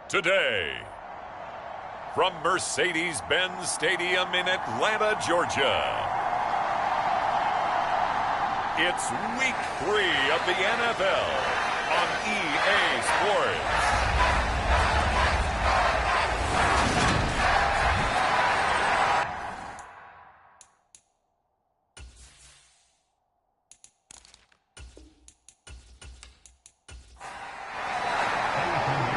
today. From Mercedes-Benz Stadium in Atlanta, Georgia, it's Week 3 of the NFL on EA Sports.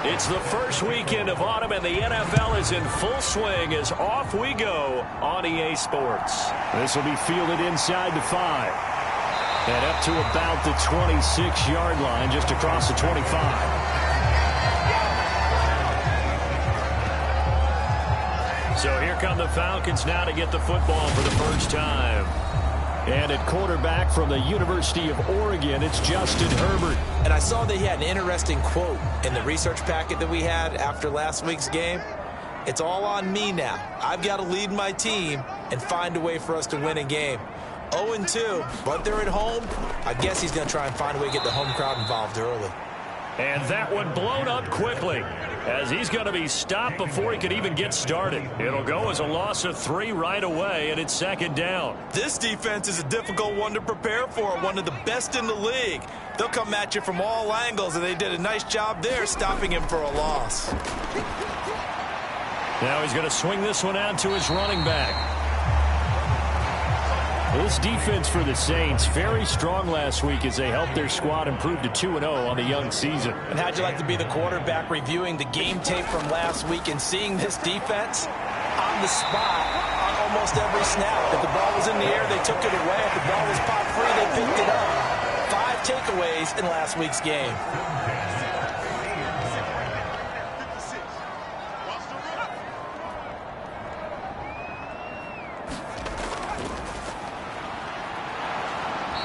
It's the first weekend of autumn, and the NFL is in full swing as off we go on EA Sports. This will be fielded inside the 5. And up to about the 26-yard line, just across the 25. So here come the Falcons now to get the football for the first time. And at quarterback from the University of Oregon, it's Justin Herbert. And I saw that he had an interesting quote in the research packet that we had after last week's game. It's all on me now. I've got to lead my team and find a way for us to win a game. 0-2, but they're at home. I guess he's going to try and find a way to get the home crowd involved early. And that one blown up quickly as he's going to be stopped before he could even get started. It'll go as a loss of 3 right away, and it's second down. This defense is a difficult one to prepare for, one of the best in the league. They'll come at you from all angles, and they did a nice job there stopping him for a loss. Now he's going to swing this one out to his running back. This defense for the Saints, very strong last week as they helped their squad improve to 2-0 on the young season. And how'd you like to be the quarterback reviewing the game tape from last week and seeing this defense on the spot on almost every snap? If the ball was in the air, they took it away. If the ball was pop free, they picked it up. 5 takeaways in last week's game.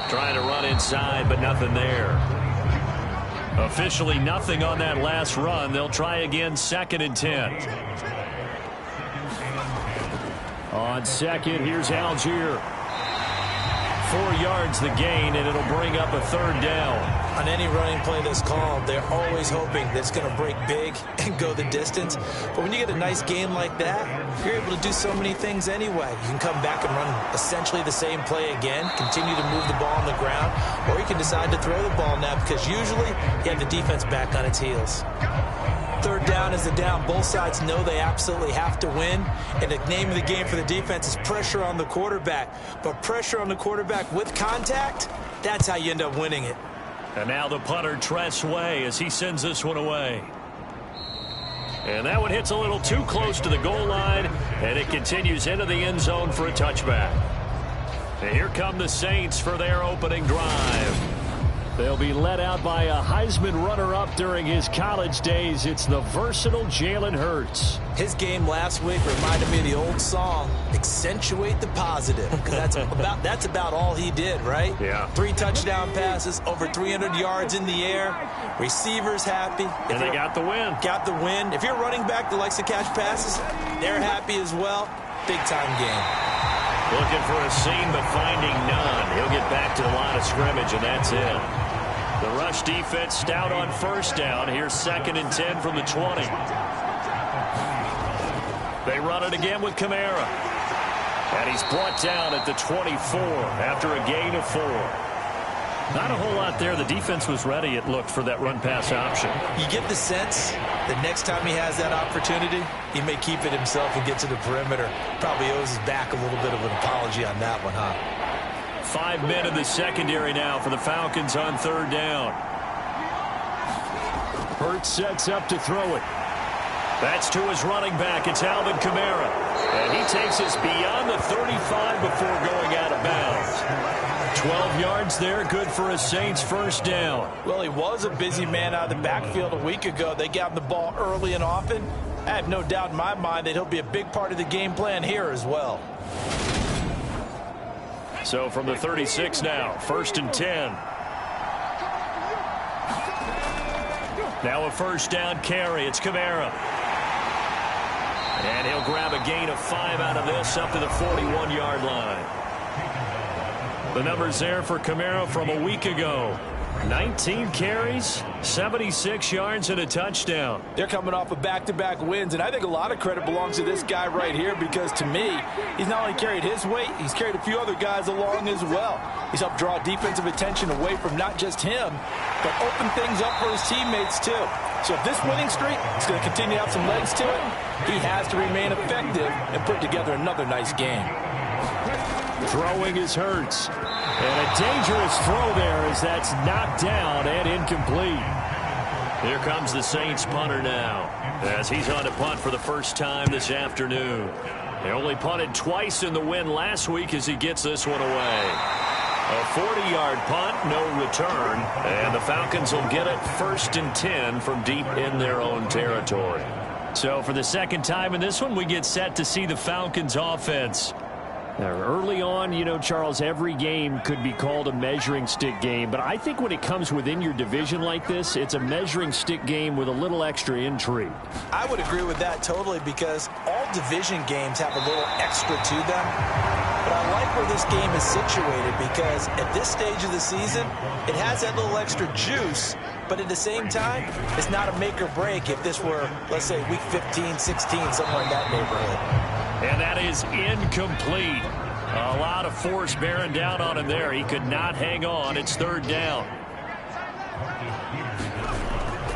Trying to run inside, but nothing there. Officially nothing on that last run. They'll try again, 2nd and 10. On second, here's Algier. 4 yards the gain, and it'll bring up a 3rd down. On any running play that's called, they're always hoping that it's going to break big and go the distance. But when you get a nice game like that, you're able to do so many things anyway. You can come back and run essentially the same play again, continue to move the ball on the ground, or you can decide to throw the ball now because usually you have the defense back on its heels. 3rd down is the down. Both sides know they absolutely have to win. And the name of the game for the defense is pressure on the quarterback. But pressure on the quarterback with contact, that's how you end up winning it. And now the punter, Tress Way, as he sends this one away. And that one hits a little too close to the goal line, and it continues into the end zone for a touchback. And here come the Saints for their opening drive. They'll be led out by a Heisman runner-up during his college days. It's the versatile Jalen Hurts. His game last week reminded me of the old song, Accentuate the Positive, because that's about all he did, right? Yeah. 3 touchdown passes, over 300 yards in the air, receivers happy. And they got the win. Got the win. If you're a running back that likes to catch passes, they're happy as well. Big-time game. Looking for a seam, but finding none. He'll get back to the line of scrimmage, and that's it. The rush defense stout on 1st down. Here's 2nd and 10 from the 20. They run it again with Kamara. And he's brought down at the 24 after a gain of 4. Not a whole lot there. The defense was ready, it looked, for that run-pass option. You get the sense that next time he has that opportunity, he may keep it himself and get to the perimeter. Probably owes his back a little bit of an apology on that one, huh? 5 men in the secondary now for the Falcons on 3rd down. Hurts sets up to throw it. That's to his running back. It's Alvin Kamara. And he takes us beyond the 35 before going out of bounds. 12 yards there, good for a Saints 1st down. Well, he was a busy man out of the backfield a week ago. They got him the ball early and often. I have no doubt in my mind that he'll be a big part of the game plan here as well. So from the 36 now, 1st and 10. Now a 1st down carry. It's Kamara. And he'll grab a gain of 5 out of this up to the 41-yard line. The numbers there for Kamara from a week ago. 19 carries, 76 yards, and a touchdown. They're coming off of back-to-back wins, and I think a lot of credit belongs to this guy right here because, to me, he's not only carried his weight, he's carried a few other guys along as well. He's helped draw defensive attention away from not just him, but open things up for his teammates, too. So if this winning streak is going to continue to have some legs to it, he has to remain effective and put together another nice game. Throwing is Hurts. And a dangerous throw there as that's knocked down and incomplete. Here comes the Saints punter now as he's on to punt for the first time this afternoon. They only punted twice in the win last week as he gets this one away. A 40-yard punt, no return, and the Falcons will get it 1st and 10 from deep in their own territory. So for the second time in this one, we get set to see the Falcons offense. Now, early on, you know, Charles, every game could be called a measuring stick game, but I think when it comes within your division like this, it's a measuring stick game with a little extra intrigue. I would agree with that totally because all division games have a little extra to them. But I like where this game is situated because at this stage of the season, it has that little extra juice, but at the same time, it's not a make or break if this were, let's say, week 15, 16, somewhere in that neighborhood. And that is incomplete. A lot of force bearing down on him there. He could not hang on. It's 3rd down.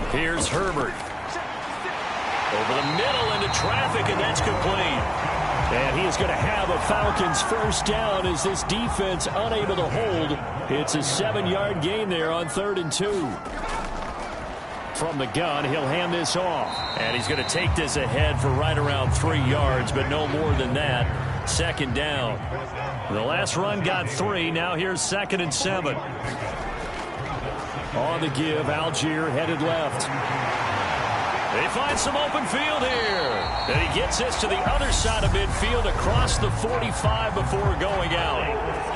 Here's Herbert. Over the middle into traffic, and that's complete. And he is going to have a Falcons 1st down as this defense unable to hold. It's a 7-yard gain there on 3rd and 2. From the gun, he'll hand this off. And he's going to take this ahead for right around 3 yards, but no more than that. 2nd down. The last run got 3. Now here's 2nd and 7. On the give, Algier headed left. They find some open field here. And he gets this to the other side of midfield across the 45 before going out.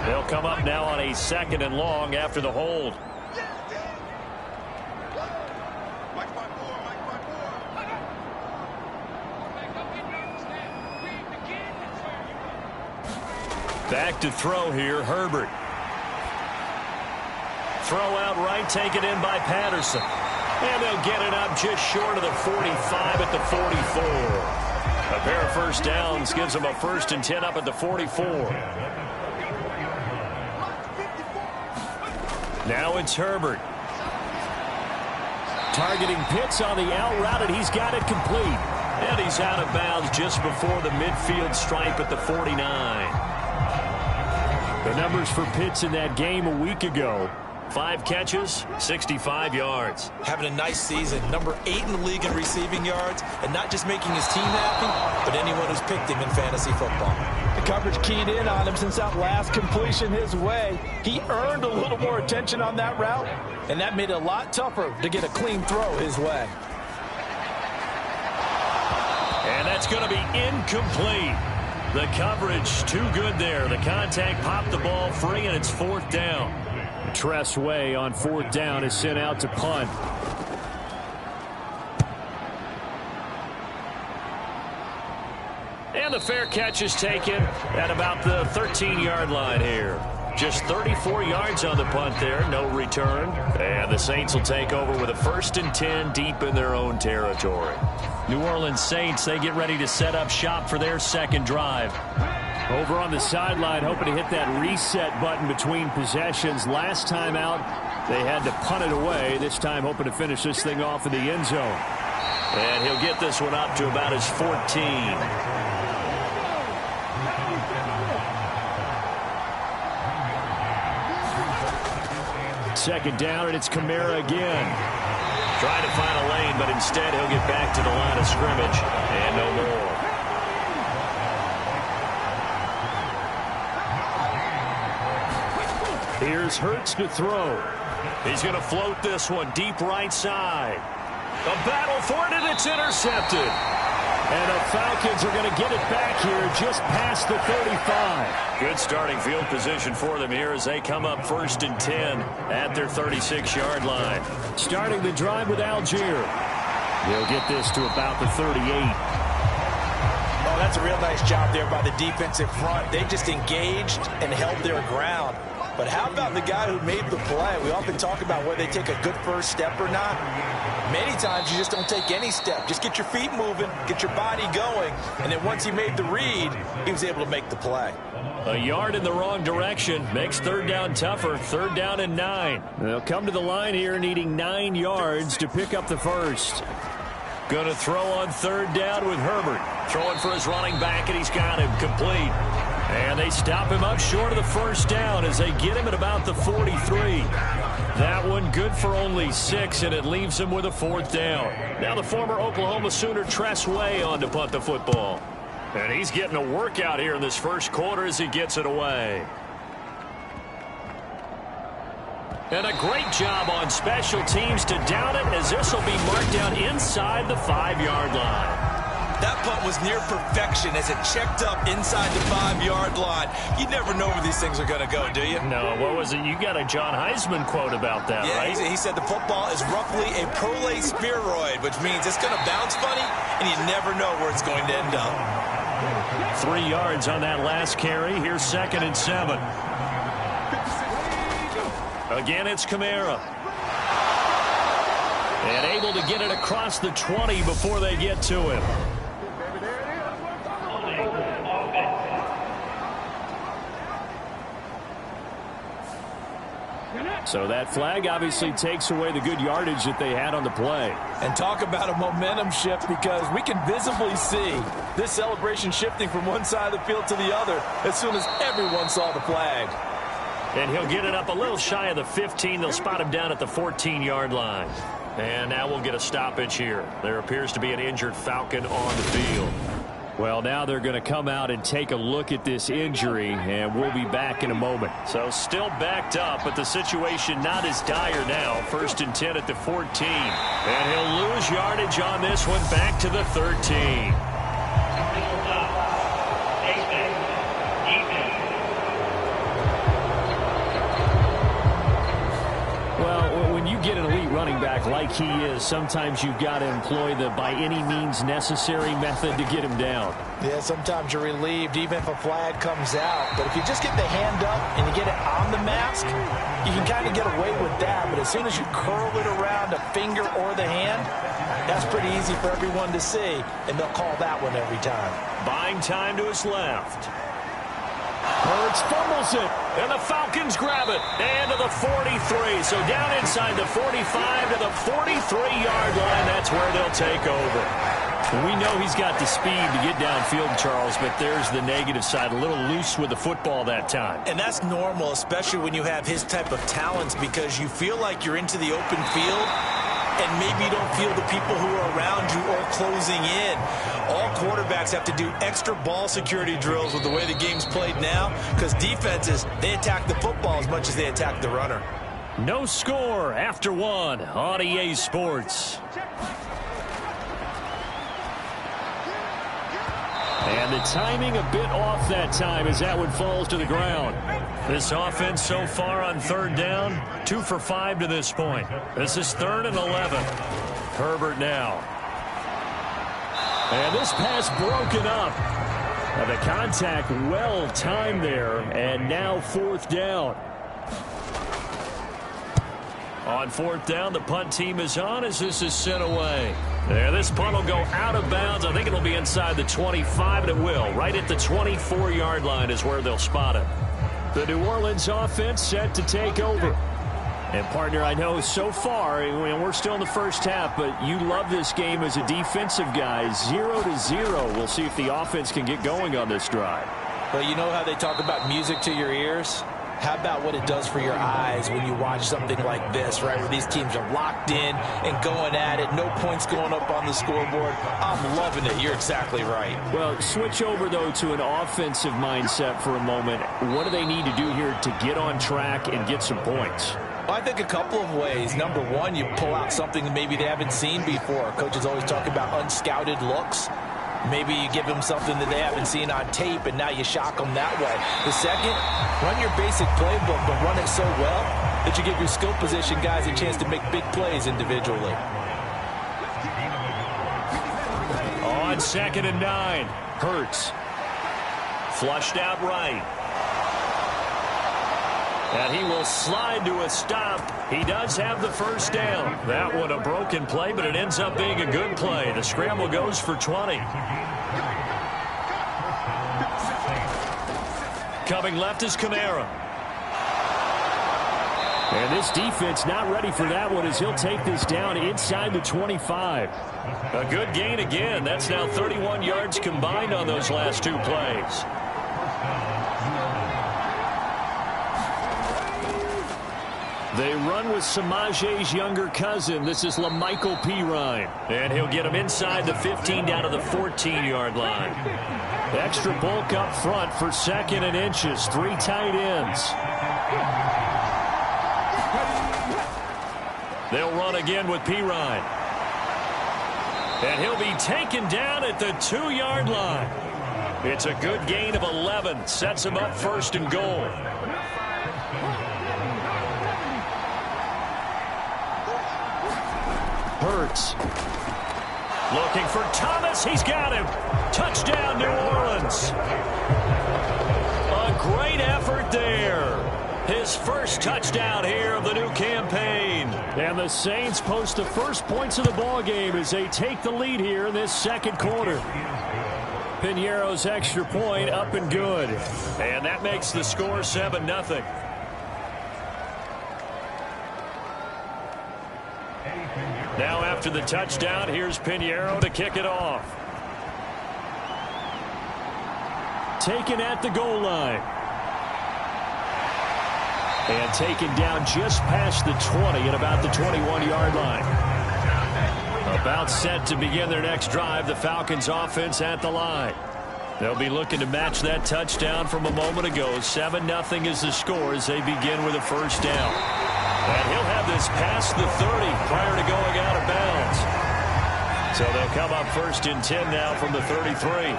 They'll come up now on a 2nd and long after the hold. Back to throw here, Herbert. Throw out right, taken in by Patterson. And they'll get it up just short of the 45 at the 44. A pair of 1st downs gives them a 1st and 10 up at the 44. Now it's Herbert. Targeting Pitts on the out route, and he's got it complete. And he's out of bounds just before the midfield stripe at the 49. The numbers for Pitts in that game a week ago. 5 catches, 65 yards. Having a nice season. Number 8 in the league in receiving yards. And not just making his team happy, but anyone who's picked him in fantasy football. The coverage keyed in on him since that last completion his way. He earned a little more attention on that route, and that made it a lot tougher to get a clean throw his way. And that's going to be incomplete. The coverage too good there. The contact popped the ball free, and it's 4th down. Tressway on 4th down is sent out to punt. And the fair catch is taken at about the 13-yard line here. Just 34 yards on the punt there, no return. And the Saints will take over with a 1st and 10 deep in their own territory. New Orleans Saints, they get ready to set up shop for their 2nd drive. Over on the sideline, hoping to hit that reset button between possessions. Last time out, they had to punt it away. This time, hoping to finish this thing off in the end zone. And he'll get this one up to about his 14. 2nd down, and it's Kamara again. Trying to find a lane, but instead he'll get back to the line of scrimmage. And no more. Here's Hurts to throw. He's going to float this one deep right side. A battle for it, and it's intercepted. And the Falcons are going to get it back here just past the 35. Good starting field position for them here as they come up 1st and 10 at their 36-yard line. Starting the drive with Algier. They'll get this to about the 38. Oh, That's a real nice job there by the defensive front. They just engaged and held their ground. But how about the guy who made the play? We often talk about whether they take a good first step or not. Many times you just don't take any step. Just get your feet moving, get your body going, and then once he made the read, he was able to make the play. A yard in the wrong direction makes third down tougher. Third down and 9. They'll come to the line here needing 9 yards to pick up the first. Going to throw on third down with Herbert. Throwing for his running back, and he's got him complete. And they stop him up short of the first down as they get him at about the 43. That one good for only 6, and it leaves him with a fourth down. Now the former Oklahoma Sooner Tress Way on to punt the football. And he's getting a workout here in this first quarter as he gets it away. And a great job on special teams to down it, as this will be marked down inside the 5-yard line. That punt was near perfection as it checked up inside the 5-yard line. You never know where these things are going to go, do you? No, what was it? You got a John Heisman quote about that, right? Yeah, he said the football is roughly a prolate spheroid, which means it's going to bounce funny, and you never know where it's going to end up. 3 yards on that last carry. Here's 2nd and 7. Again, it's Kamara. And able to get it across the 20 before they get to him. So that flag obviously takes away the good yardage that they had on the play. And talk about a momentum shift, because we can visibly see this celebration shifting from one side of the field to the other as soon as everyone saw the flag. And he'll get it up a little shy of the 15. They'll spot him down at the 14-yard line. And now we'll get a stoppage here. There appears to be an injured Falcon on the field. Well, now they're going to come out and take a look at this injury, and we'll be back in a moment. So still backed up, but the situation not as dire now. 1st and 10 at the 14. And he'll lose yardage on this one, back to the 13. Well, when you get an elite running back like he is, sometimes you've got to employ the by any means necessary method to get him down. Yeah, sometimes you're relieved even if a flag comes out. But if you just get the hand up and you get it on the mask, you can kind of get away with that. But as soon as you curl it around a finger or the hand, that's pretty easy for everyone to see, and they'll call that one every time. Buying time to his left. Hurts fumbles it, and the Falcons grab it. And to the 43. So down inside the 45 to the 43-yard line. That's where they'll take over. We know he's got the speed to get downfield, Charles, but there's the negative side. A little loose with the football that time. And that's normal, especially when you have his type of talents, because you feel like you're into the open field, and maybe you don't feel the people who are around you or closing in. All quarterbacks have to do extra ball security drills with the way the game's played now, because defenses, they attack the football as much as they attack the runner. No score after 1 on EA Sports. And the timing a bit off that time as that one falls to the ground. This offense so far on 3rd down, 2 for 5 to this point. This is 3rd and 11. Herbert now. And this pass broken up. And the contact well timed there, and now 4th down. On 4th down, the punt team is on as this is sent away. There, this punt will go out of bounds. I think it'll be inside the 25, and it will. Right at the 24-yard line is where they'll spot it. The New Orleans offense set to take over. And, partner, I know so far, and we're still in the first half, but you love this game as a defensive guy. 0-0. We'll see if the offense can get going on this drive. Well, you know how they talk about music to your ears? How about what it does for your eyes when you watch something like this, right, where these teams are locked in and going at it, no points going up on the scoreboard? I'm loving it. You're exactly right. Well, switch over, though, to an offensive mindset for a moment. What do they need to do here to get on track and get some points? Well, I think a couple of ways. Number one, you pull out something that maybe they haven't seen before. Coaches always talk about unscouted looks. Maybe you give them something that they haven't seen on tape, and now you shock them that way. The second, run your basic playbook, but run it so well that you give your skill position guys a chance to make big plays individually. On 2nd and 9. Hurts. Flushed out right. And he will slide to a stop. He does have the first down. That one a broken play, but it ends up being a good play. The scramble goes for 20. Coming left is Kamara. And this defense not ready for that one as he'll take this down inside the 25. A good gain again. That's now 31 yards combined on those last two plays. They run with Samaje's younger cousin. This is LaMichael Pirine. And he'll get him inside the 15 down to the 14-yard line. Extra bulk up front for 2nd and inches. 3 tight ends. They'll run again with Pirine. And he'll be taken down at the 2-yard line. It's a good gain of 11. Sets him up 1st and goal. Hurts. Looking for Thomas. He's got him. Touchdown, New Orleans. A great effort there. His first touchdown here of the new campaign. And the Saints post the first points of the ball game as they take the lead here in this 2nd quarter. Piñeiro's extra point up and good. And that makes the score 7-0. Now after the touchdown, here's Piñeiro to kick it off. Taken at the goal line. And taken down just past the 20 at about the 21-yard line. About set to begin their next drive, the Falcons offense at the line. They'll be looking to match that touchdown from a moment ago. 7-0 is the score as they begin with a first down. And he'll have this past the 30 prior to going out of bounds. So they'll come up 1st and 10 now from the 33.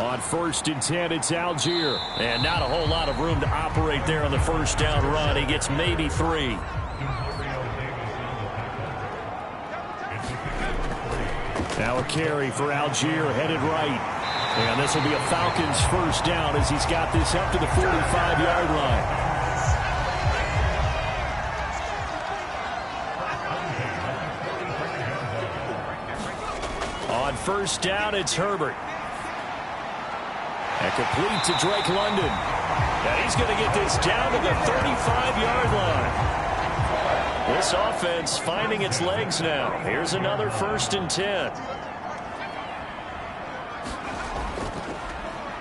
On 1st and 10, it's Algier. And not a whole lot of room to operate there on the first down run. He gets maybe 3. Now a carry for Algier, headed right. And this will be a Falcons first down as he's got this up to the 45-yard line. On first down, it's Herbert. And complete to Drake London. And he's going to get this down to the 35-yard line. This offense finding its legs now. Here's another 1st and 10.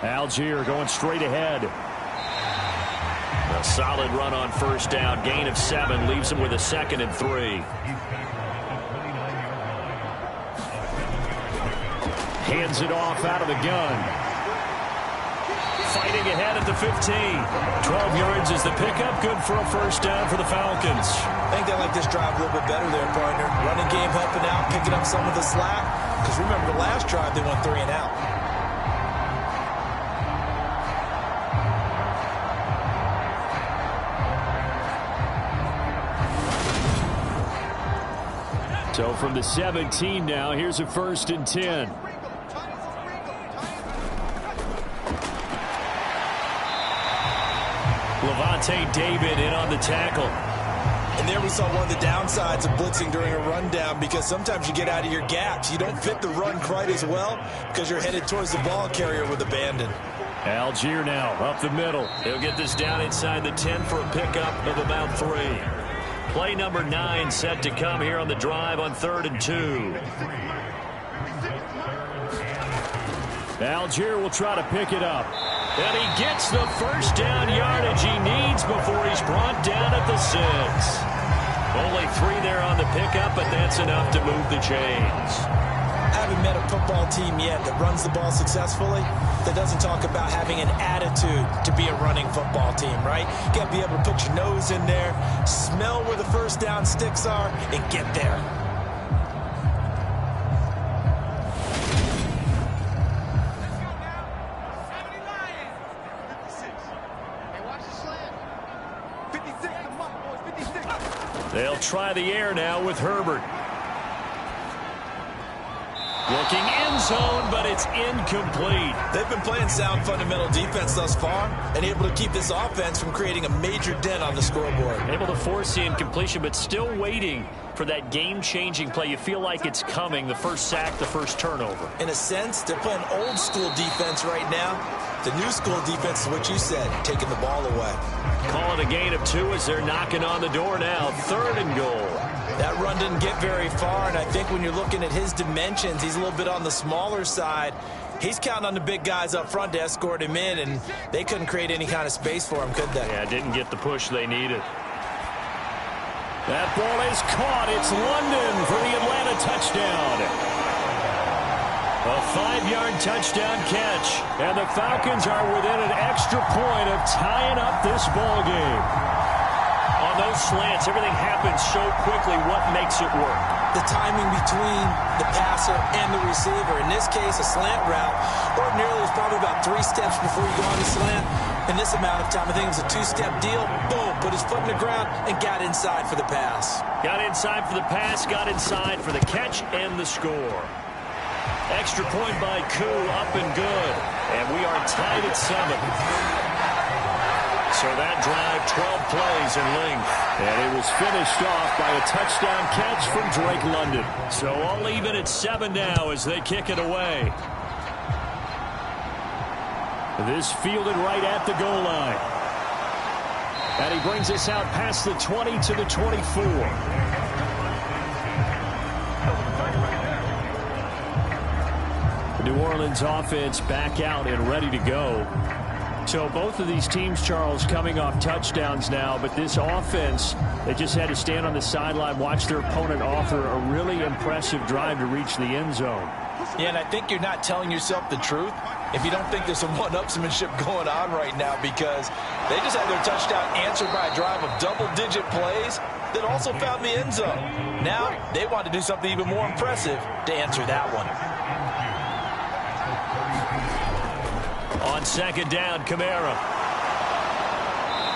Algier going straight ahead. A solid run on first down. Gain of 7 leaves him with a 2nd and 3. Hands it off out of the gun. Fighting ahead at the 15. 12 yards is the pickup. Good for a first down for the Falcons. I think they like this drive a little bit better there, partner. Running game helping out, picking up some of the slack. Because remember the last drive they went 3 and out. So from the 17 now, here's a 1st and 10. Levante David in on the tackle. And there we saw one of the downsides of blitzing during a rundown, because sometimes you get out of your gaps. You don't fit the run quite as well because you're headed towards the ball carrier with abandon. Algier now up the middle. He'll get this down inside the 10 for a pickup of about 3. Play number 9 set to come here on the drive on 3rd and 2. Algier will try to pick it up. And he gets the first down yardage he needs before he's brought down at the 6. Only 3 there on the pickup, but that's enough to move the chains. I haven't met a football team yet that runs the ball successfully that doesn't talk about having an attitude to be a running football team, right? You got to be able to put your nose in there, smell where the first down sticks are, and get there. They'll try the air now with Herbert. Looking end zone, but it's incomplete. They've been playing sound fundamental defense thus far and able to keep this offense from creating a major dent on the scoreboard. Able to force the incompletion, but still waiting for that game-changing play. You feel like it's coming, the first sack, the first turnover. In a sense, they're playing old-school defense right now. The new-school defense is what you said, taking the ball away. Call it a gain of 2 as they're knocking on the door now. 3rd and goal. That run didn't get very far, and I think when you're looking at his dimensions, he's a little bit on the smaller side. He's counting on the big guys up front to escort him in, and they couldn't create any kind of space for him, could they? Yeah, didn't get the push they needed. That ball is caught. It's London for the Atlanta touchdown. A 5-yard touchdown catch. And the Falcons are within an extra point of tying up this ball game. On those slants, everything happens so quickly. What makes it work? The timing between the passer and the receiver. In this case, a slant route. Ordinarily, it's probably about 3 steps before you go on the slant. In this amount of time, I think it was a 2-step deal. Boom, put his foot in the ground and got inside for the pass. Got inside for the pass, got inside for the catch and the score. Extra point by Koo, up and good. And we are tied at 7. So that drive, 12 plays in length. And it was finished off by a touchdown catch from Drake London. So all even at 7 now as they kick it away. This fielded right at the goal line. And he brings us out past the 20 to the 24. The New Orleans offense back out and ready to go. So both of these teams, Charles, coming off touchdowns now, but this offense, they just had to stand on the sideline, watch their opponent offer a really impressive drive to reach the end zone. Yeah, and I think you're not telling yourself the truth if you don't think there's some one-upsmanship going on right now, because they just had their touchdown answered by a drive of double-digit plays that also found the end zone. Now they want to do something even more impressive to answer that one. On 2nd down, Kamara.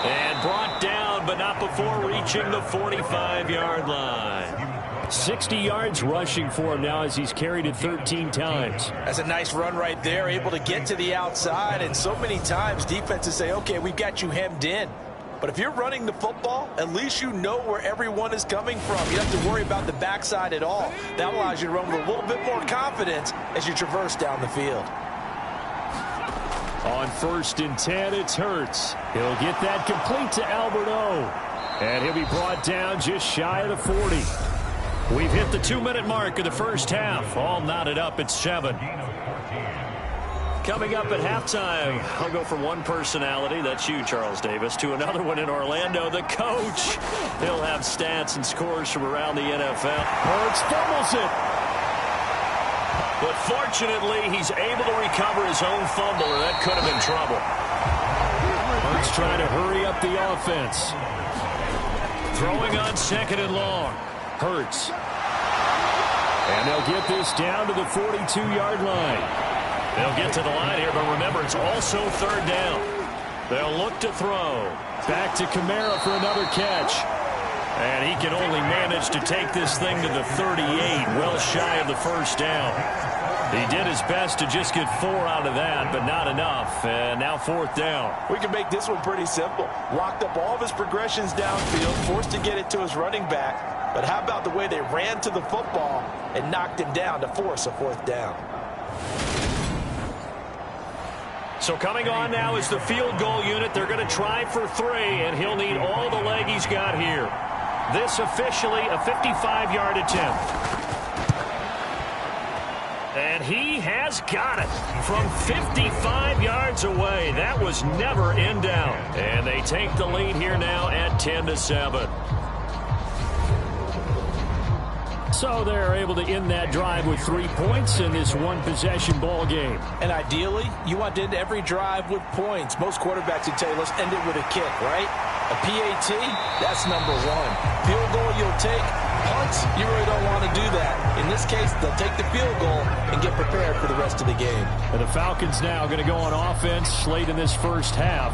And brought down, but not before reaching the 45-yard line. 60 yards rushing for him now as he's carried it 13 times. That's a nice run right there, able to get to the outside. And so many times defenses say, okay, we've got you hemmed in. But if you're running the football, at least you know where everyone is coming from. You don't have to worry about the backside at all. That allows you to run with a little bit more confidence as you traverse down the field. On 1st and 10, it's Hurts. He'll get that complete to Albert O. And he'll be brought down just shy of the 40. We've hit the 2-minute mark of the first half. All knotted up at 7. Coming up at halftime, I'll go from one personality, that's you, Charles Davis, to another one in Orlando, the coach. He'll have stats and scores from around the NFL. Hurts fumbles it. But fortunately, he's able to recover his own fumble, or that could have been trouble. Hurts trying to hurry up the offense. Throwing on 2nd and long. Hurts. And they'll get this down to the 42-yard line. They'll get to the line here, but remember, it's also 3rd down. They'll look to throw. Back to Kamara for another catch. And he can only manage to take this thing to the 38, well shy of the 1st down. He did his best to just get 4 out of that, but not enough. And now 4th down. We can make this one pretty simple. Locked up all of his progressions downfield, forced to get it to his running back. But how about the way they ran to the football and knocked him down to force a 4th down? So coming on now is the field goal unit. They're going to try for 3, and he'll need all the leg he's got here. This officially a 55-yard attempt. And he has got it from 55 yards away. That was never in doubt. And they take the lead here now at 10-7. So they're able to end that drive with 3 points in this one-possession ball game. And ideally, you want to end every drive with points. Most quarterbacks would tell you, let's end it with a kick, right? A PAT, that's number 1. Field goal you'll take. Punts, you really don't want to do that. In this case, they'll take the field goal and get prepared for the rest of the game. And the Falcons now going to go on offense late in this first half.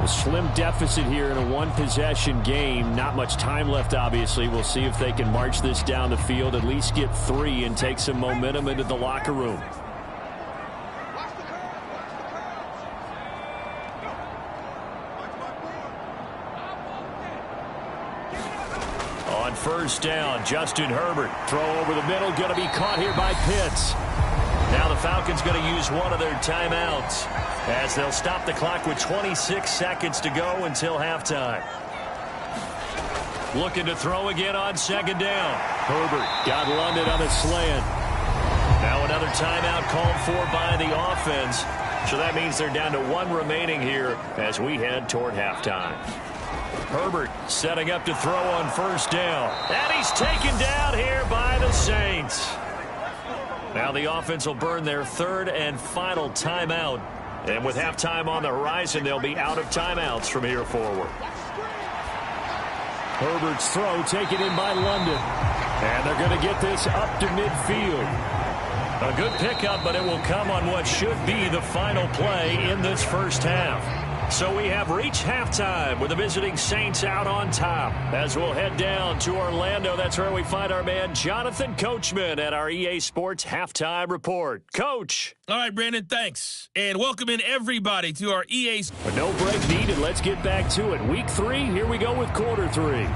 A slim deficit here in a one-possession game. Not much time left, obviously. We'll see if they can march this down the field, at least get 3 and take some momentum into the locker room. On first down, Justin Herbert. Throw over the middle, going to be caught here by Pitts. Now the Falcons going to use one of their timeouts as they'll stop the clock with 26 seconds to go until halftime. Looking to throw again on second down. Herbert got London on a slant. Now another timeout called for by the offense. So that means they're down to 1 remaining here as we head toward halftime. Herbert setting up to throw on first down. And he's taken down here by the Saints. Now the offense will burn their 3rd and final timeout. And with halftime on the horizon, they'll be out of timeouts from here forward. Herbert's throw taken in by London. And they're going to get this up to midfield. A good pickup, but it will come on what should be the final play in this first half. So we have reached halftime with the visiting Saints out on top. As we'll head down to Orlando, that's where we find our man Jonathan Coachman at our EA Sports Halftime Report. Coach. All right, Brandon, thanks. And welcome in everybody to our EA. But no break needed. Let's get back to it. Week 3, here we go with quarter 3.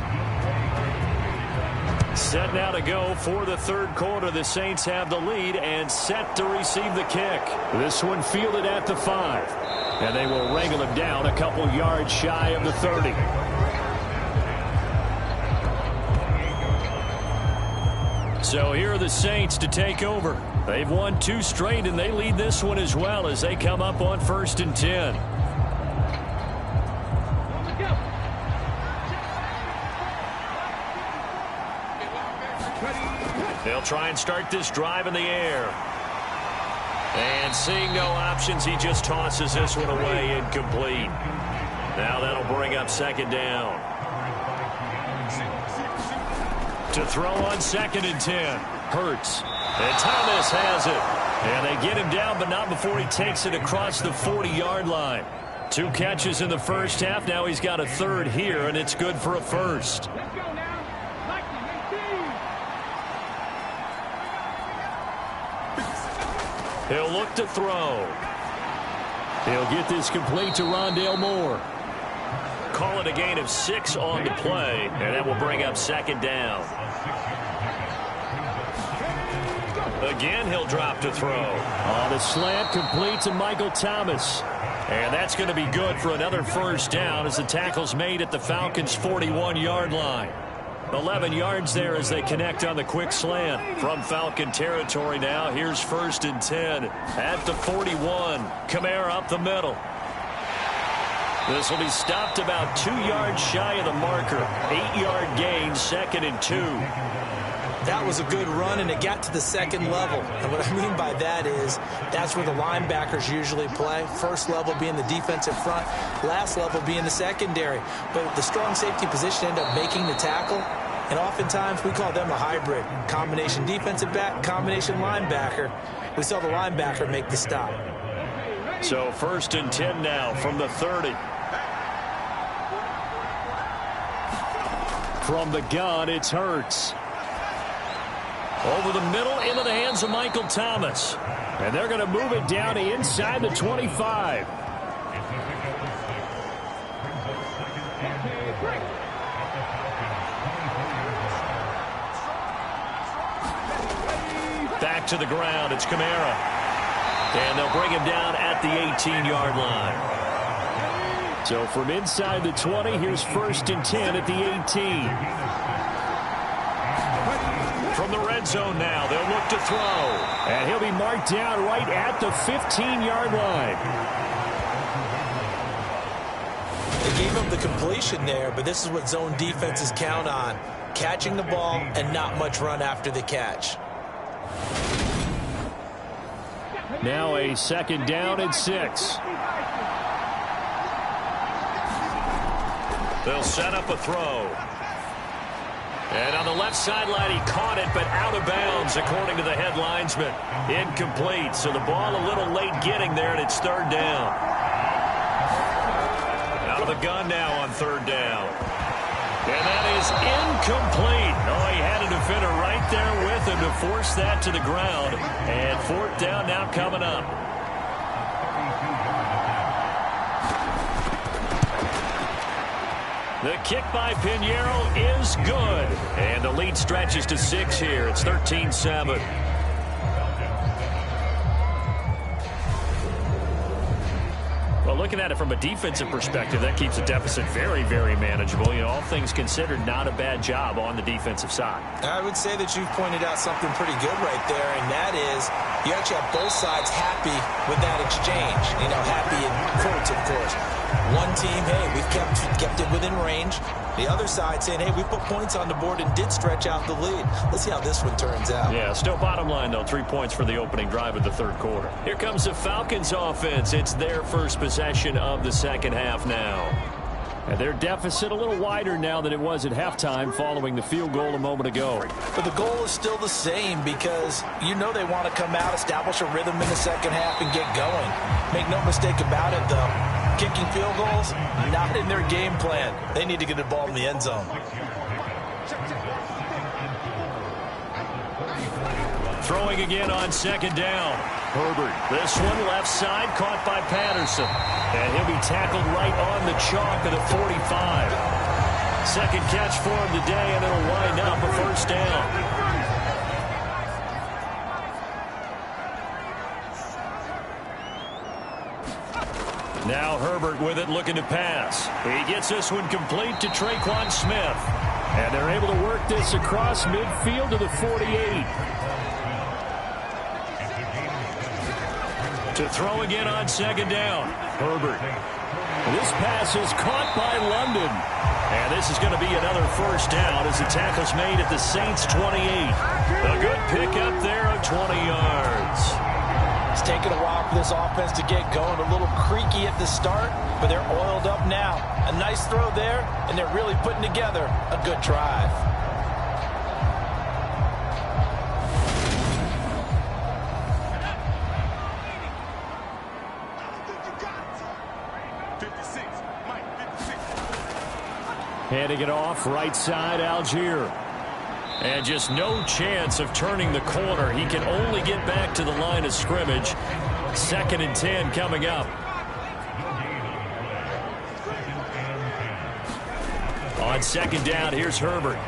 Set now to go for the 3rd quarter. The Saints have the lead and set to receive the kick. This one fielded at the 5. And they will wrangle him down a couple yards shy of the 30. So here are the Saints to take over. They've won 2 straight, and they lead this one as well as they come up on 1st and 10. They'll try and start this drive in the air. And seeing no options, he just tosses this one away incomplete. Now that'll bring up 2nd down. To throw on 2nd and 10. Hurts. And Thomas has it. And they get him down, but not before he takes it across the 40-yard line. 2 catches in the first half. Now he's got a 3rd here, and it's good for a 1st. He'll look to throw. He'll get this complete to Rondale Moore. Call it a gain of 6 on the play, and that will bring up 2nd down. Again, he'll drop to throw. On a slant, complete to Michael Thomas. And that's going to be good for another 1st down as the tackle's made at the Falcons' 41-yard line. 11 yards there as they connect on the quick slant. From Falcon territory now, here's 1st and 10 at the 41. Kamara up the middle. This will be stopped about 2 yards shy of the marker. 8-yard gain, 2nd and 2. That was a good run, and it got to the 2nd level. And what I mean by that is that's where the linebackers usually play. First level being the defensive front, last level being the secondary. But the strong safety position ended up making the tackle. And oftentimes we call them a hybrid. Combination defensive back, combination linebacker. We saw the linebacker make the stop. So 1st and 10 now from the 30. From the gun, it's Hurts. Over the middle, into the hands of Michael Thomas. And they're going to move it down to inside the 25. Back to the ground, it's Kamara. And they'll bring him down at the 18-yard line. So from inside the 20, here's 1st and 10 at the 18. From the red zone now, they'll look to throw. And he'll be marked down right at the 15-yard line. They gave him the completion there, but this is what zone defenses count on. Catching the ball and not much run after the catch. Now a 2nd down and 6. They'll set up a throw. And on the left sideline, he caught it, but out of bounds, according to the head linesman. Incomplete, so the ball a little late getting there, and it's 3rd down. Now the gun now on third down. And that is incomplete. Oh, he had a defender right there with him to force that to the ground. And fourth down now coming up. The kick by Pinheiro is good. And the lead stretches to 6 here. It's 13-7. Well, looking at it from a defensive perspective, that keeps the deficit very, very manageable. You know, all things considered, not a bad job on the defensive side. I would say that you've pointed out something pretty good right there, and that is you actually have both sides happy with that exchange. You know, happy in quotes, of course. One team, hey, we've kept it within range. The other side saying, hey, we put points on the board and did stretch out the lead. Let's see how this one turns out. Yeah, still bottom line, though, 3 points for the opening drive of the third quarter. Here comes the Falcons offense. It's their first possession of the second half now. And their deficit a little wider now than it was at halftime following the field goal a moment ago. But the goal is still the same because you know they want to come out, establish a rhythm in the second half, and get going. Make no mistake about it, though. Kicking field goals, not in their game plan. They need to get the ball in the end zone. Throwing again on second down. Herbert. This one left side caught by Patterson. And he'll be tackled right on the chalk of the 45. Second catch for him today, and it'll wind up a first down. Now Herbert with it, looking to pass. He gets this one complete to Traquan Smith. And they're able to work this across midfield to the 48. To throw again on second down. Herbert. This pass is caught by London. And this is going to be another first down as the tackle's made at the Saints' 28. A good pickup there of 20 yards. It's taken a while for this offense to get going. A little creaky at the start, but they're oiled up now. A nice throw there, and they're really putting together a good drive. Handing it off, right side, Algier. And just no chance of turning the corner. He can only get back to the line of scrimmage. 2nd and 10 coming up. On second down, here's Herbert.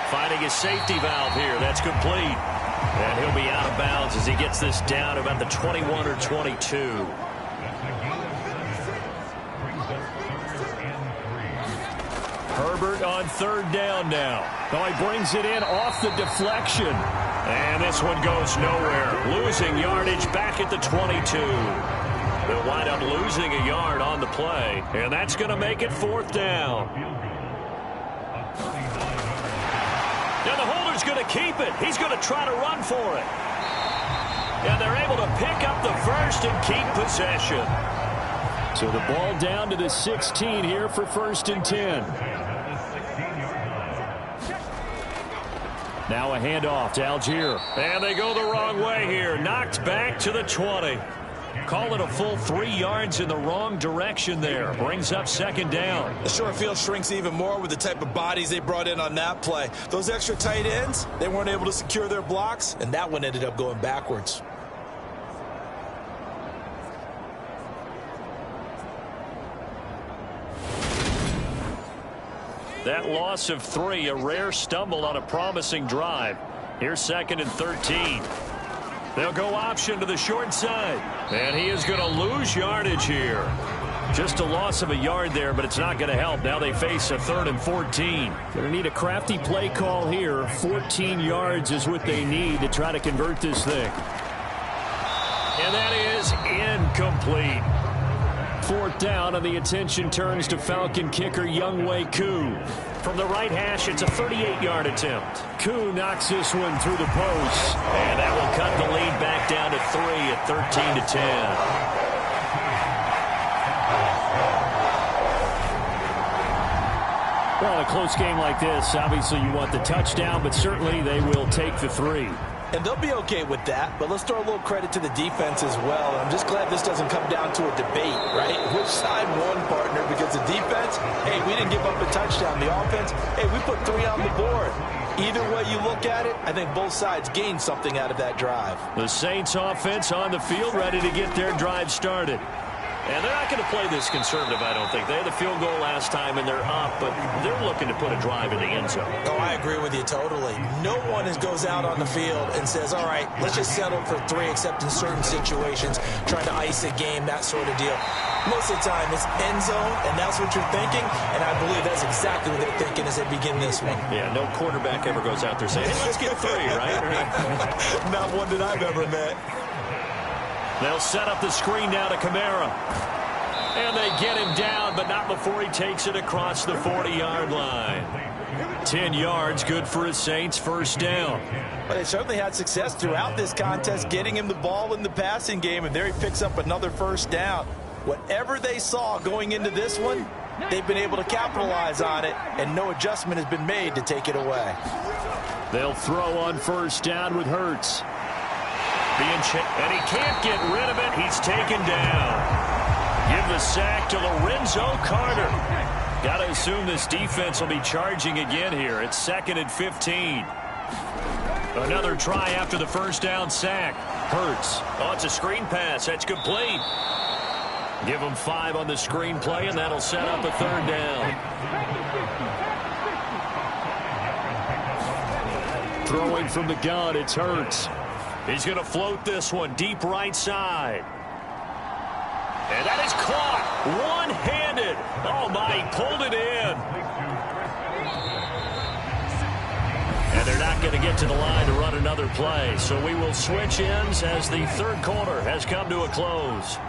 Finding his safety valve here. That's complete. And he'll be out of bounds as he gets this down about the 21 or 22. Herbert on third down now. Oh, he brings it in off the deflection. And this one goes nowhere. Losing yardage back at the 22. They'll wind up losing a yard on the play. And that's going to make it fourth down. Now the holder's going to keep it. He's going to try to run for it. And they're able to pick up the first and keep possession. So the ball down to the 16 here for 1st and 10. Now a handoff to Algier. And they go the wrong way here. Knocked back to the 20. Call it a full 3 yards in the wrong direction there. Brings up second down. The short field shrinks even more with the type of bodies they brought in on that play. Those extra tight ends, they weren't able to secure their blocks, and that one ended up going backwards. That loss of 3, a rare stumble on a promising drive. Here's 2nd and 13. They'll go option to the short side. And he is going to lose yardage here. Just a loss of a yard there, but it's not going to help. Now they face a 3rd and 14. Going to need a crafty play call here. 14 yards is what they need to try to convert this thing. And that is incomplete. Fourth down, and the attention turns to Falcon kicker Younghoe Koo. From the right hash, it's a 38-yard attempt. Koo knocks this one through the post, and that will cut the lead back down to 3 at 13 to 10. Well, a close game like this, obviously you want the touchdown, but certainly they will take the 3. And they'll be okay with that, but let's throw a little credit to the defense as well. I'm just glad this doesn't come down to a debate, right? Which side won, partner? Because the defense, hey, we didn't give up a touchdown. The offense, hey, we put 3 on the board. Either way you look at it, I think both sides gained something out of that drive. The Saints offense on the field, ready to get their drive started. And they're not going to play this conservative, I don't think. They had the field goal last time, and they're up, but they're looking to put a drive in the end zone. Oh, I agree with you totally. No one goes out on the field and says, all right, let's just settle for 3, except in certain situations, trying to ice a game, that sort of deal. Most of the time, it's end zone, and that's what you're thinking, and I believe that's exactly what they're thinking as they begin this one. Yeah, no quarterback ever goes out there saying, hey, let's get 3, right? Not one that I've ever met. They'll set up the screen now to Kamara. And they get him down, but not before he takes it across the 40-yard line. 10 yards, good for his Saints, first down. Well, they certainly had success throughout this contest, getting him the ball in the passing game, and there he picks up another first down. Whatever they saw going into this one, they've been able to capitalize on it, and no adjustment has been made to take it away. They'll throw on first down with Hurts. And he can't get rid of it. He's taken down. Give the sack to Lorenzo Carter. Got to assume this defense will be charging again here. It's 2nd and 15. Another try after the first down sack. Hurts. Oh, it's a screen pass. That's complete. Give him 5 on the screen play, and that'll set up a 3rd down. Throwing from the gun, it's Hurts. He's going to float this one deep right side. And that is caught one-handed. Oh, my, he pulled it in. And they're not going to get to the line to run another play. So we will switch ends as the 3rd quarter has come to a close.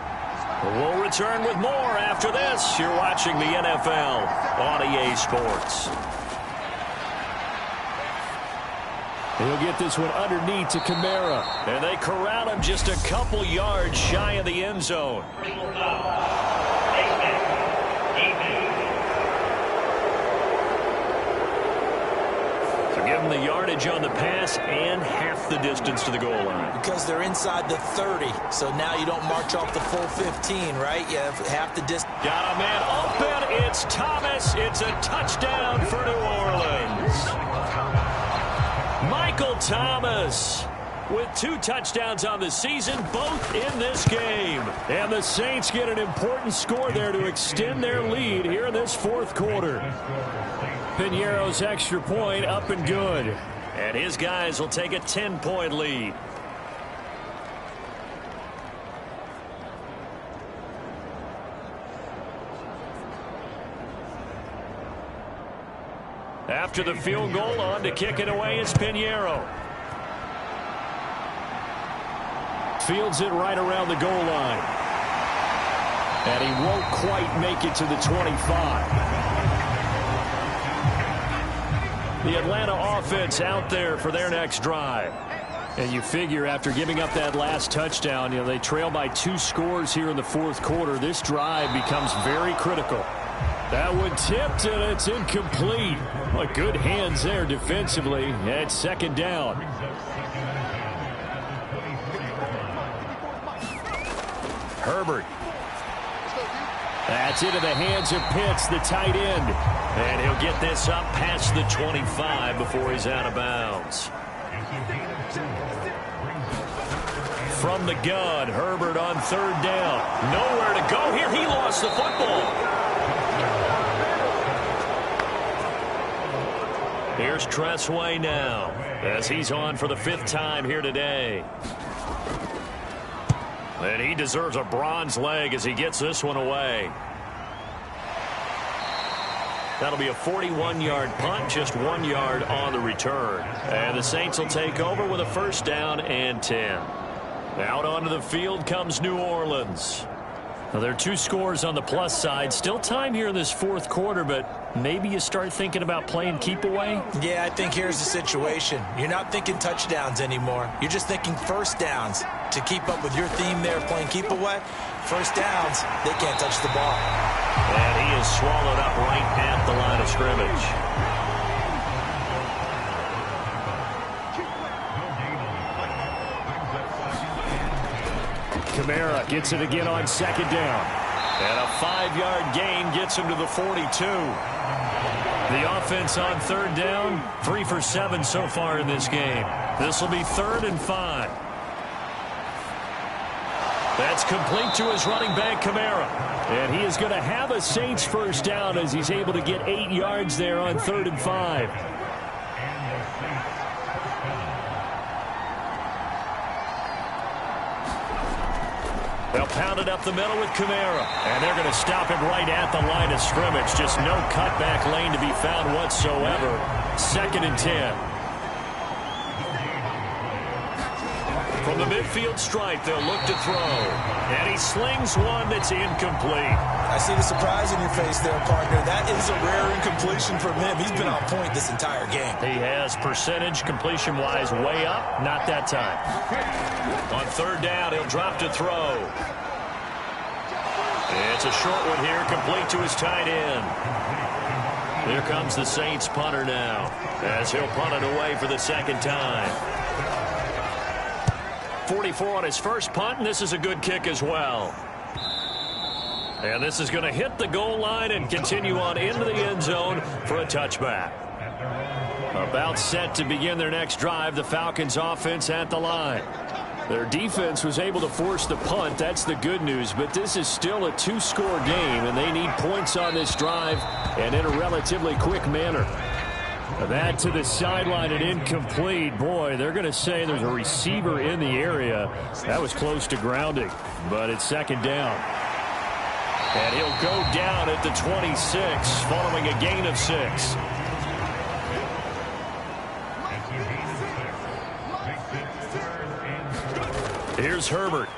We'll return with more after this. You're watching the NFL on EA Sports. He'll get this one underneath to Kamara. And they corral him just a couple yards shy of the end zone. So give them the yardage on the pass and half the distance to the goal line. Because they're inside the 30, so now you don't march off the full 15, right? You have half the distance. Got a man open. It's Thomas. It's a touchdown for New Orleans. Michael Thomas with 2 touchdowns on the season, both in this game. And the Saints get an important score there to extend their lead here in this 4th quarter. Piñeiro's extra point up and good. And his guys will take a 10-point lead. After the field goal, on to kick it away, it's Piñeiro. Fields it right around the goal line. And he won't quite make it to the 25. The Atlanta offense out there for their next drive. And you figure after giving up that last touchdown, they trail by 2 scores here in the 4th quarter. This drive becomes very critical. That one tipped, and it's incomplete. Well, good hands there defensively. And 2nd down. Herbert. That's into the hands of Pitts, the tight end. And he'll get this up past the 25 before he's out of bounds. From the gun, Herbert on 3rd down. Nowhere to go here. He lost the football. Here's Tressway now as he's on for the 5th time here today. And he deserves a bronze leg as he gets this one away. That'll be a 41-yard punt, just 1 yard on the return. And the Saints will take over with a 1st down and 10. Out onto the field comes New Orleans. Now, there are 2 scores on the plus side. Still time here in this 4th quarter, but maybe you start thinking about playing keep away? Yeah, I think here's the situation. You're not thinking touchdowns anymore. You're just thinking 1st downs. To keep up with your theme there, playing keep away, 1st downs, they can't touch the ball. And he is swallowed up right at the line of scrimmage. Kamara gets it again on second down. And a 5-yard gain gets him to the 42. The offense on third down, 3 for 7 so far in this game. This will be 3rd and 5. That's complete to his running back, Kamara. And he is going to have a Saints first down as he's able to get 8 yards there on 3rd and 5. They'll pound it up the middle with Kamara. And they're going to stop him right at the line of scrimmage. Just no cutback lane to be found whatsoever. 2nd and 10. From the midfield stripe, they'll look to throw. And he slings one that's incomplete. I see the surprise in your face there, partner. That is a rare incompletion from him. He's been on point this entire game. He has percentage completion-wise way up. Not that time. On 3rd down, he'll drop to throw. It's a short one here, complete to his tight end. Here comes the Saints punter now, as he'll punt it away for the 2nd time. 44 on his first punt, and this is a good kick as well. And this is going to hit the goal line and continue on into the end zone for a touchback. About set to begin their next drive, the Falcons offense at the line. Their defense was able to force the punt. That's the good news, but this is still a 2-score game, and they need points on this drive and in a relatively quick manner. That to the sideline and incomplete. Boy, they're going to say there's a receiver in the area. That was close to grounding, but it's 2nd down. And he'll go down at the 26 following a gain of 6. Here's Herbert.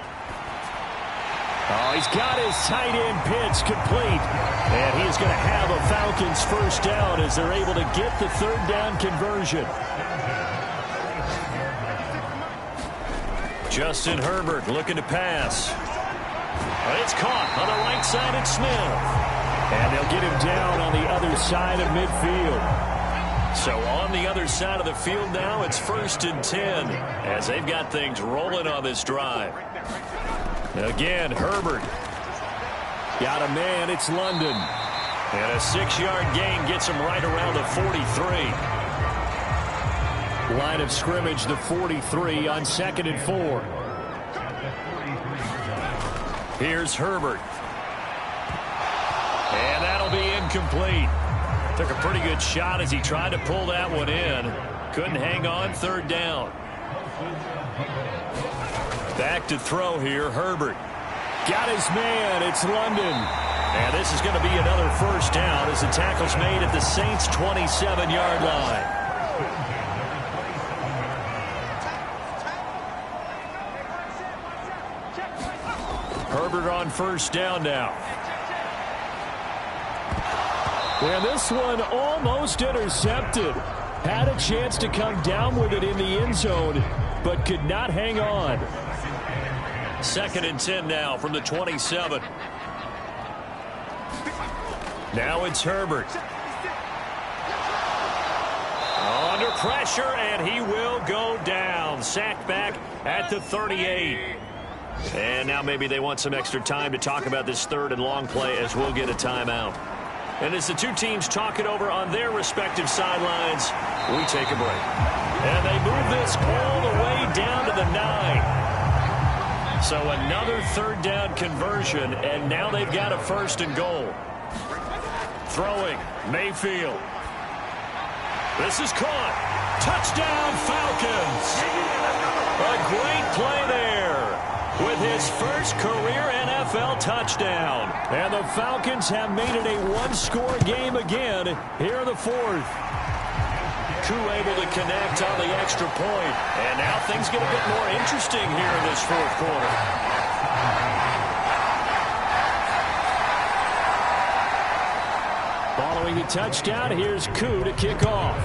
Oh, he's got his tight end pitch complete. And he is going to have a Falcons first down as they're able to get the 3rd down conversion. Justin Herbert looking to pass. It's caught on the right side at Smith. And they'll get him down on the other side of midfield. So on the other side of the field now, it's 1st and 10 as they've got things rolling on this drive. Again, Herbert. Got a man, it's London. And a 6-yard gain gets him right around the 43. Line of scrimmage, the 43 on 2nd and 4. Here's Herbert. And that'll be incomplete. Took a pretty good shot as he tried to pull that one in. Couldn't hang on, 3rd down. Back to throw here, Herbert. Got his man, it's London. And this is going to be another first down as the tackle's made at the Saints' 27-yard line. Herbert on first down now. And this one almost intercepted. Had a chance to come down with it in the end zone, but could not hang on. 2nd and 10 now from the 27. Now it's Herbert. Under pressure, and he will go down. Sacked back at the 38. And now maybe they want some extra time to talk about this 3rd and long play as we'll get a timeout. And as the two teams talk it over on their respective sidelines, we take a break. And they move this all the way down to the 9. So another 3rd down conversion, and now they've got a 1st and goal. Throwing, Mayfield. This is caught. Touchdown, Falcons. A great play there with his first career NFL touchdown. And the Falcons have made it a 1-score game again here in the 4th. Koo able to connect on the extra point. And now things get a bit more interesting here in this 4th quarter. Following the touchdown, here's Koo to kick off.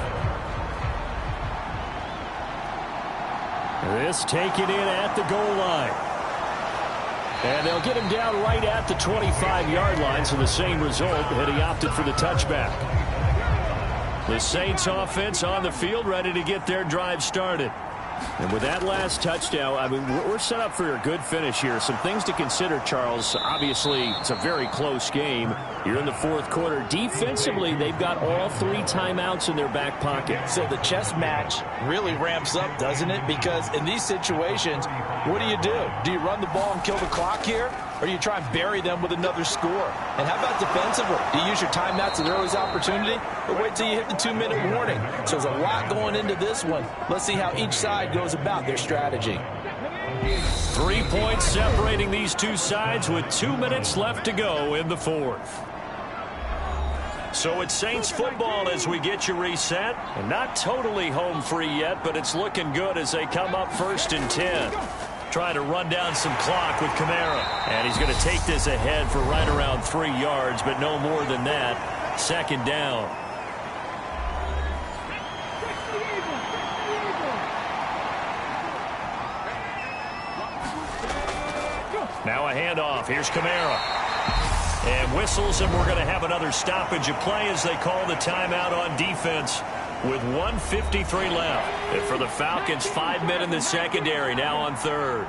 This taken in at the goal line. And they'll get him down right at the 25-yard line, so the same result, and he opted for the touchback. The Saints offense on the field, ready to get their drive started. And with that last touchdown, I mean, we're set up for a good finish here. Some things to consider, Charles. Obviously, it's a very close game. You're in the fourth quarter. Defensively, they've got all 3 timeouts in their back pocket. So the chess match really ramps up, doesn't it? Because in these situations, what do? Do you run the ball and kill the clock here? Or do you try and bury them with another score? And how about defensively? Do you use your timeouts at early opportunity? Or wait till you hit the 2-minute warning? So there's a lot going into this one. Let's see how each side goes about their strategy. 3 points separating these two sides with 2 minutes left to go in the fourth. So it's Saints football as we get you reset. And not totally home free yet, but it's looking good as they come up 1st and 10. Trying to run down some clock with Kamara. And he's going to take this ahead for right around 3 yards, but no more than that. 2nd down. Now a handoff. Here's Kamara. And whistles, and we're going to have another stoppage of play as they call the timeout on defense with 1:53 left. And for the Falcons, 5 men in the secondary, now on 3rd.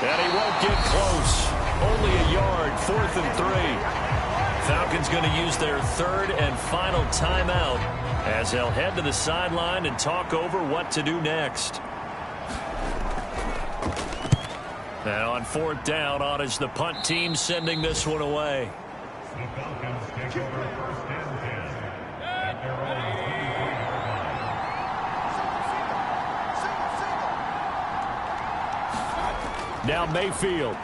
And he won't get close. Only a yard, 4th and 3. Falcons going to use their 3rd and final timeout as they'll head to the sideline and talk over what to do next. Now on 4th down, on is the punt team sending this one away. The Falcons take over 1st and 10 at their own 25. Now Mayfield.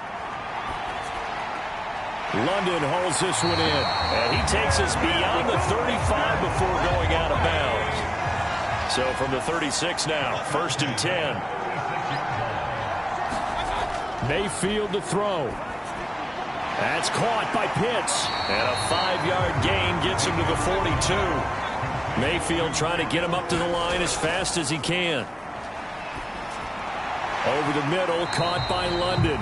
London holds this one in. And he takes us beyond the 35 before going out of bounds. So from the 36 now, 1st and 10. Mayfield to throw. That's caught by Pitts. And a 5-yard gain gets him to the 42. Mayfield trying to get him up to the line as fast as he can. Over the middle, caught by London.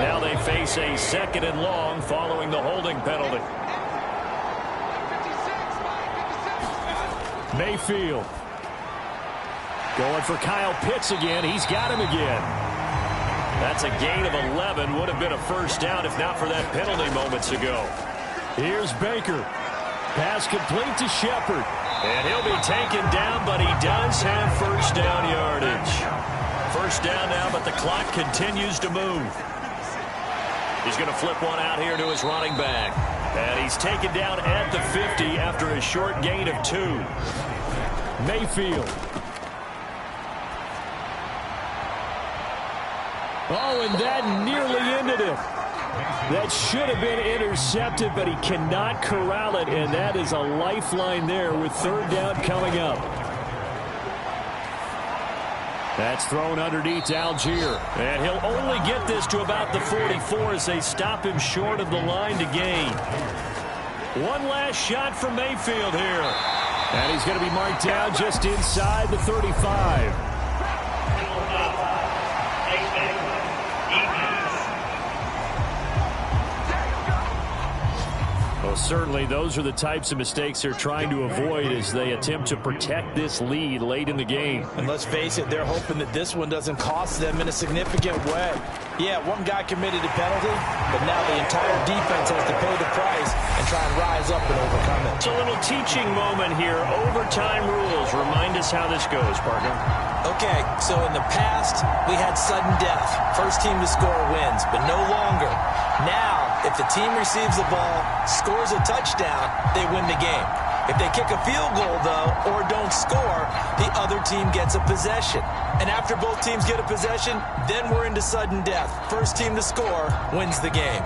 Now they face a 2nd and long following the holding penalty. Mayfield going for Kyle Pitts again. He's got him again. That's a gain of 11. Would have been a 1st down if not for that penalty moments ago. Here's Baker. Pass complete to Shepard. And he'll be taken down, but he does have 1st down yardage. 1st down now, but the clock continues to move. He's going to flip one out here to his running back. And he's taken down at the 50 after a short gain of 2. Mayfield. Oh, and that nearly ended it. That should have been intercepted, but he cannot corral it, and that is a lifeline there with 3rd down coming up. That's thrown underneath to Algier. And he'll only get this to about the 44 as they stop him short of the line to gain. One last shot from Mayfield here. And he's going to be marked down just inside the 35. Well, certainly those are the types of mistakes they're trying to avoid as they attempt to protect this lead late in the game. And let's face it, they're hoping that this one doesn't cost them in a significant way. Yeah, one guy committed a penalty, but now the entire defense has to pay the price and try and rise up and overcome it. It's a little teaching moment here. Overtime rules. Remind us how this goes, partner. Okay, so in the past, we had sudden death. 1st team to score wins, but no longer. Now, if the team receives the ball, scores a touchdown, they win the game. If they kick a field goal, though, or don't score, the other team gets a possession. And after both teams get a possession, then we're into sudden death. 1st team to score wins the game.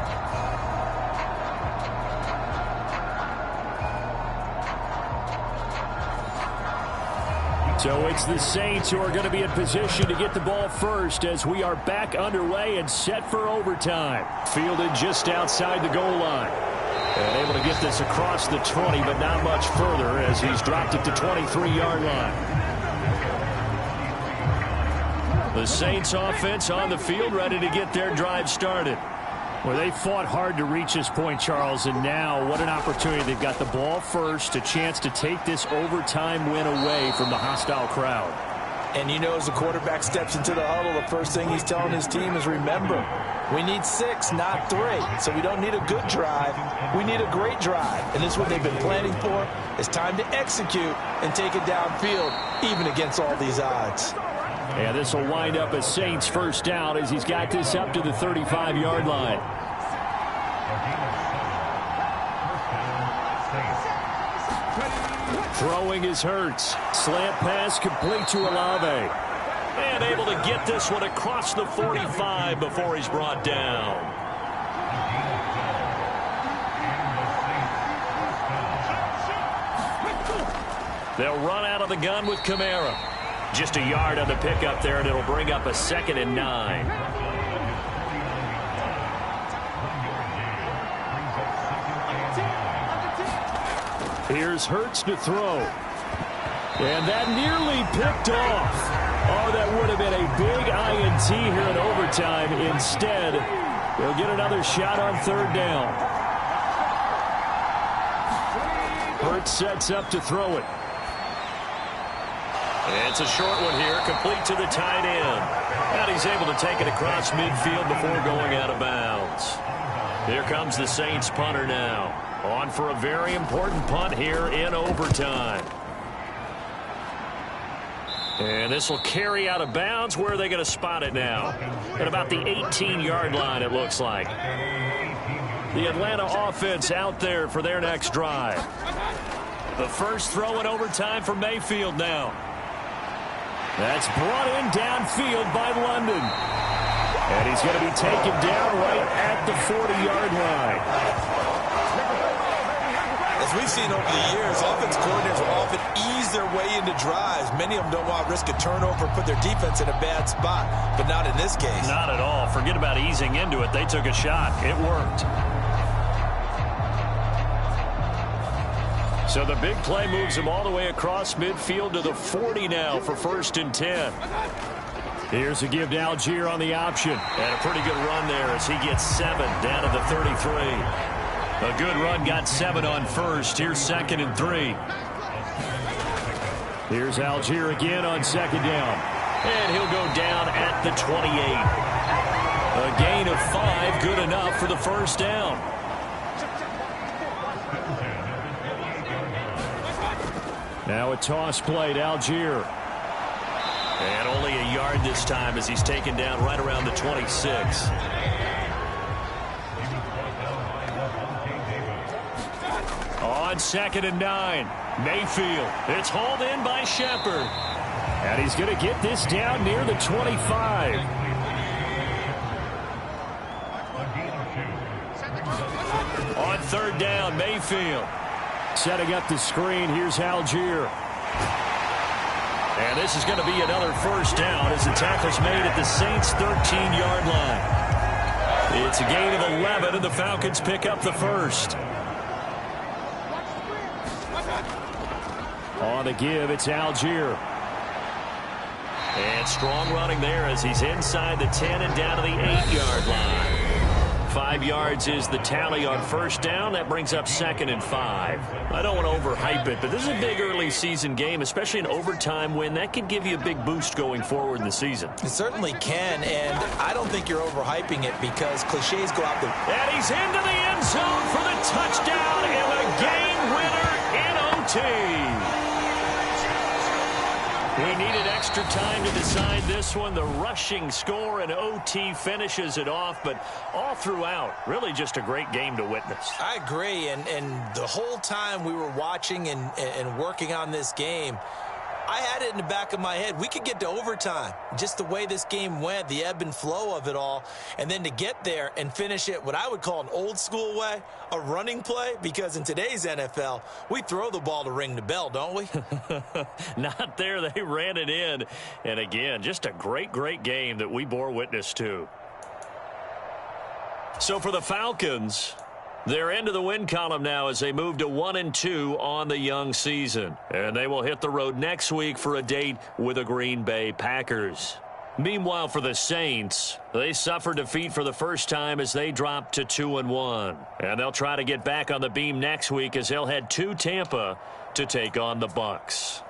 So it's the Saints who are going to be in position to get the ball first as we are back underway and set for overtime. Fielded just outside the goal line. And able to get this across the 20, but not much further as he's dropped it to 23-yard line. The Saints offense on the field, ready to get their drive started. Well, they fought hard to reach this point, Charles, and now what an opportunity. They've got the ball first, a chance to take this overtime win away from the hostile crowd. And you know, as the quarterback steps into the huddle, the first thing he's telling his team is, remember, we need 6, not 3. So we don't need a good drive. We need a great drive. And this is what they've been planning for. It's time to execute and take it downfield, even against all these odds. Yeah, this will wind up a Saints first down as he's got this up to the 35-yard line. Throwing is Hurts. Slant pass complete to Olave. And able to get this one across the 45 before he's brought down. They'll run out of the gun with Kamara. Just a yard on the pickup there, and it'll bring up a 2nd and 9. Here's Hurts to throw. And that nearly picked off. Oh, that would have been a big INT here in overtime. Instead, they'll get another shot on 3rd down. Hurts sets up to throw it. It's a short one here, complete to the tight end. And he's able to take it across midfield before going out of bounds. Here comes the Saints punter now. On for a very important punt here in overtime. And this will carry out of bounds. Where are they going to spot it now? At about the 18-yard line, it looks like. The Atlanta offense out there for their next drive. The first throw in overtime for Mayfield now. That's brought in downfield by London. And he's going to be taken down right at the 40-yard line. As we've seen over the years, offense coordinators will often ease their way into drives. Many of them don't want to risk a turnover, put their defense in a bad spot, but not in this case. Not at all. Forget about easing into it. They took a shot. It worked. So the big play moves him all the way across midfield to the 40 now for 1st and 10. Here's a give to Algier on the option. And a pretty good run there as he gets 7 down to the 33. A good run, got 7 on 1st. Here's 2nd and 3. Here's Algier again on 2nd down. And he'll go down at the 28. A gain of 5, good enough for the 1st down. Now a toss play to Algier. And only a yard this time as he's taken down right around the 26. On 2nd and 9. Mayfield. It's hauled in by Shepard. And he's going to get this down near the 25. On 3rd down, Mayfield. Setting up the screen, here's Algier. And this is going to be another 1st down as the tackle's made at the Saints' 13-yard line. It's a gain of 11, and the Falcons pick up the 1st. On the give, it's Algier. And strong running there as he's inside the 10 and down to the 8-yard line. 5 yards is the tally on 1st down. That brings up 2nd and 5. I don't want to overhype it, but this is a big early season game, especially an overtime win. That could give you a big boost going forward in the season. It certainly can, and I don't think you're overhyping it because cliches go out the... And he's into the end zone for the touchdown and the game winner in OT. He needed extra time to decide this one. The rushing score and OT finishes it off, but all throughout, really just a great game to witness. I agree, and the whole time we were watching and working on this game, I had it in the back of my head. We could get to overtime. Just the way this game went, the ebb and flow of it all, and then to get there and finish it what I would call an old school way, a running play, because in today's NFL, we throw the ball to ring the bell, don't we? Not there. They ran it in. And again, just a great, great game that we bore witness to. So for the Falcons, they're into the win column now as they move to 1-2 on the young season. And they will hit the road next week for a date with the Green Bay Packers. Meanwhile, for the Saints, they suffered defeat for the first time as they dropped to 2-1. And they'll try to get back on the beam next week as they'll head to Tampa to take on the Bucs.